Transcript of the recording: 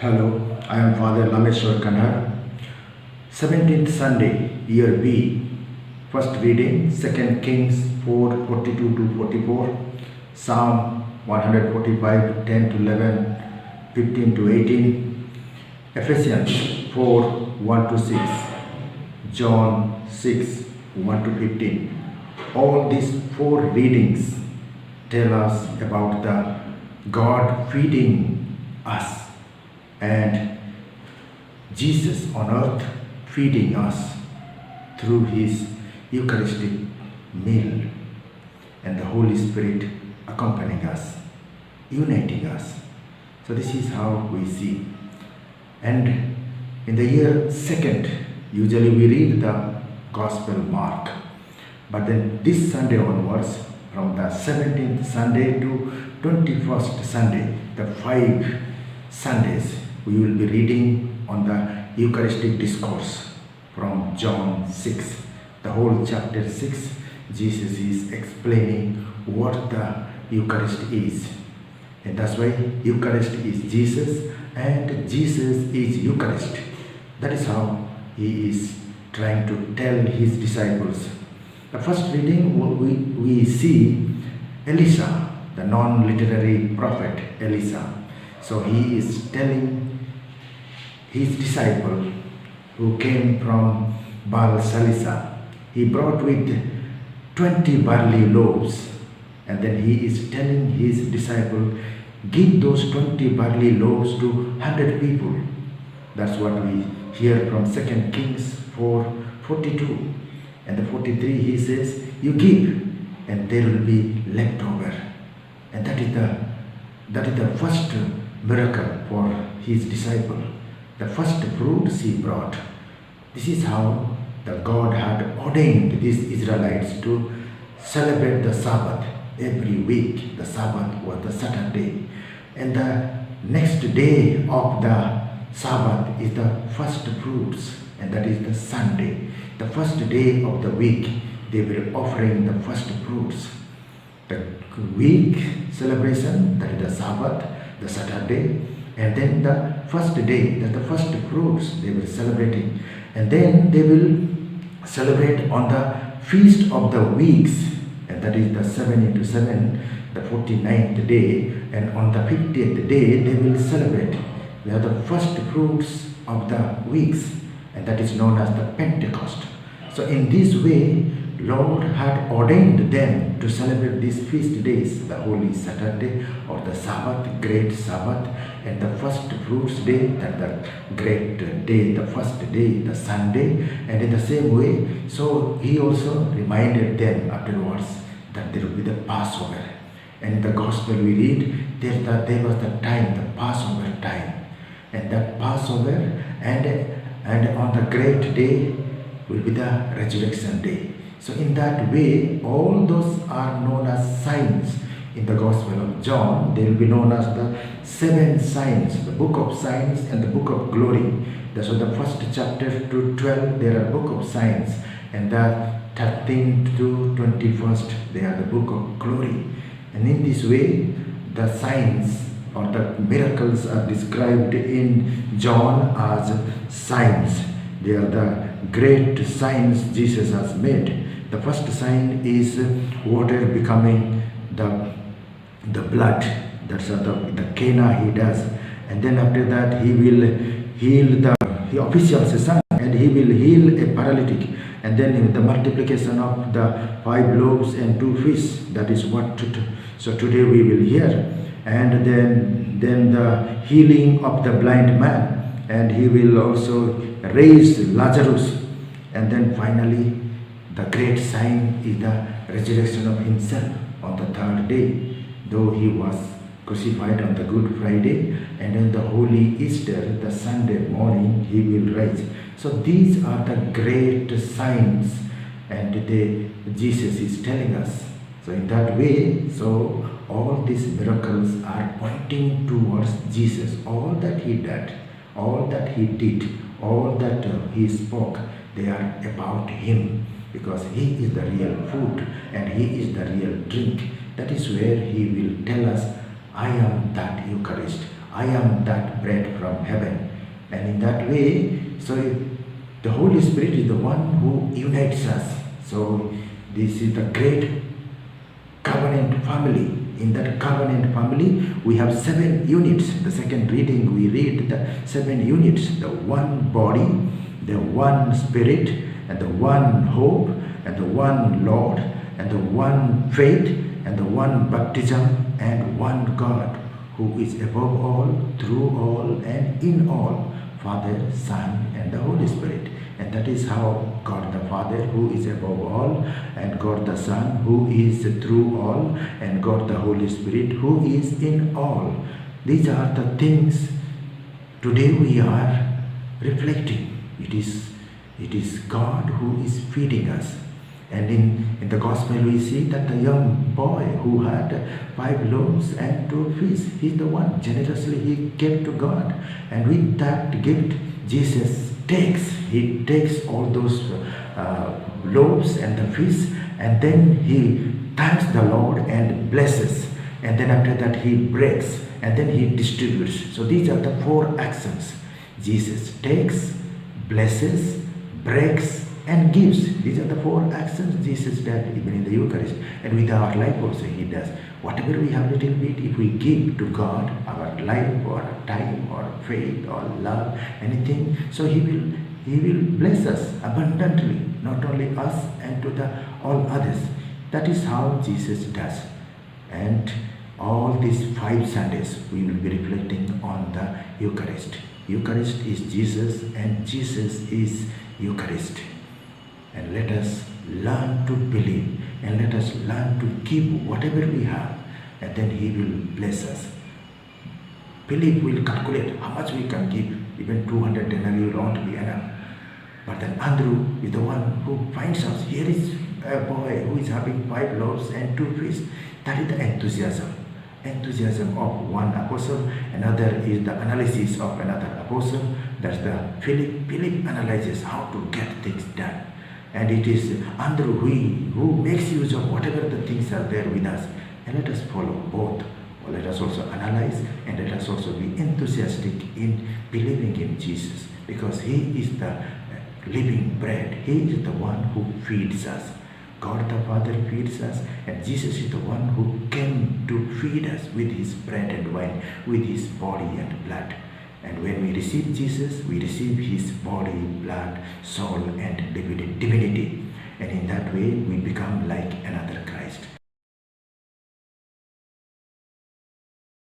Hello, I am Father Lameswar Kanhar. 17th Sunday, Year B. First reading, 2 Kings 4:42 to 44, Psalm 145, 10 to 11, 15 to 18, Ephesians 4, 1 to 6, John 6, 1 to 15. All these four readings tell us about the God feeding us and Jesus on earth feeding us through his Eucharistic meal, and the Holy Spirit accompanying us, uniting us. So this is how we see. And in the year second, usually we read the Gospel Mark. But then this Sunday onwards, from the 17th Sunday to 21st Sunday, the 5 Sundays, we will be reading on the Eucharistic Discourse from John 6. The whole chapter 6, Jesus is explaining what the Eucharist is. And that's why Eucharist is Jesus and Jesus is Eucharist. That is how he is trying to tell his disciples. The first reading, we see Elisha, the non-literary prophet Elisha. So he is telling his disciple who came from Baal-shalisha. He brought with 20 barley loaves, and then he is telling his disciple, give those 20 barley loaves to 100 people. That's what we hear from 2 Kings 4:42. And the 43 he says, you give and there will be leftover. And that is the first miracle for his disciple. The first fruits he brought. This is how the God had ordained these Israelites to celebrate the Sabbath every week. The Sabbath was the Saturday. And the next day of the Sabbath is the first fruits, and that is the Sunday. The first day of the week, they were offering the first fruits. The week celebration, that is the Sabbath, the Saturday, and then the first day, that's the first fruits they were celebrating. And then they will celebrate on the Feast of the Weeks, and that is the 7 into 7, the 49th day, and on the 50th day they will celebrate. They are the first fruits of the weeks, and that is known as the Pentecost. So in this way, Lord had ordained them to celebrate these feast days, the Holy Saturday or the Sabbath, Great Sabbath, and the first fruits day, that the great day, the first day, the Sunday. And in the same way, so he also reminded them afterwards that there will be the Passover. And in the Gospel we read, there was the time, the Passover time. And that Passover and on the great day will be the resurrection day. So in that way, all those are known as signs. In the Gospel of John, they will be known as the 7 signs, the book of signs and the book of glory. So the first chapter to 12, there are book of signs, and the 13th to 21st, they are the book of glory. And in this way, the signs or the miracles are described in John as signs. They are the great signs Jesus has made. The first sign is water becoming the blood. That's the Cana he does. And then after that he will heal he officials a son, and he will heal a paralytic. And then the multiplication of the 5 loaves and 2 fish, that is what so today we will hear. And then the healing of the blind man, and he will also raise Lazarus. And then finally the great sign is the resurrection of himself on the 3rd day, though he was crucified on the Good Friday, and on the Holy Easter, the Sunday morning, he will rise. So these are the great signs, and Jesus is telling us. So in that way, so all these miracles are pointing towards Jesus. All that he did, all that he did, all that he spoke, they are about him, because he is the real food and he is the real drink. That is where he will tell us, I am that Eucharist. I am that bread from heaven. And in that way, so the Holy Spirit is the one who unites us. So this is the great covenant family. In that covenant family, we have 7 units. The second reading, we read the 7 units. The one body, the one spirit, and the one hope, and the one Lord, and the one faith, and the one baptism, and one God, who is above all, through all, and in all, Father, Son, and the Holy Spirit. And that is how God the Father, who is above all, and God the Son, who is through all, and God the Holy Spirit, who is in all. These are the things today we are reflecting. It is God who is feeding us. And in the gospel we see that the young boy who had 5 loaves and 2 fish, he's the one generously he gave to God. And with that gift, Jesus he takes all those loaves and the fish, and then he thanks the Lord and blesses. And then after that he breaks, and then he distributes. So these are the 4 actions. Jesus takes, blesses, breaks, and gives. These are the 4 actions Jesus does even in the Eucharist. And with our life also he does. Whatever we have little bit, if we give to God, our life or time or faith or love, anything, so he will bless us abundantly, not only us and to the all others. That is how Jesus does. And all these 5 Sundays we will be reflecting on the Eucharist. Eucharist is Jesus, and Jesus is Eucharist. And let us learn to believe, and let us learn to give whatever we have, and then he will bless us. Philip will calculate how much we can give. Even 200 denarii will not be enough. But then Andrew is the one who finds us. Here is a boy who is having 5 loaves and 2 fish. That is the enthusiasm of one apostle. Another is the analysis of another apostle. That's the Philip analyzes how to get things done. And it is Andrew who makes use of whatever the things are there with us. And let us follow both. Or let us also analyze, and let us also be enthusiastic in believing in Jesus, because he is the living bread. He is the one who feeds us. God the Father feeds us, and Jesus is the one who came to feed us with his bread and wine, with his body and blood. And when we receive Jesus, we receive his body, blood, soul, and divinity. And in that way, we become like another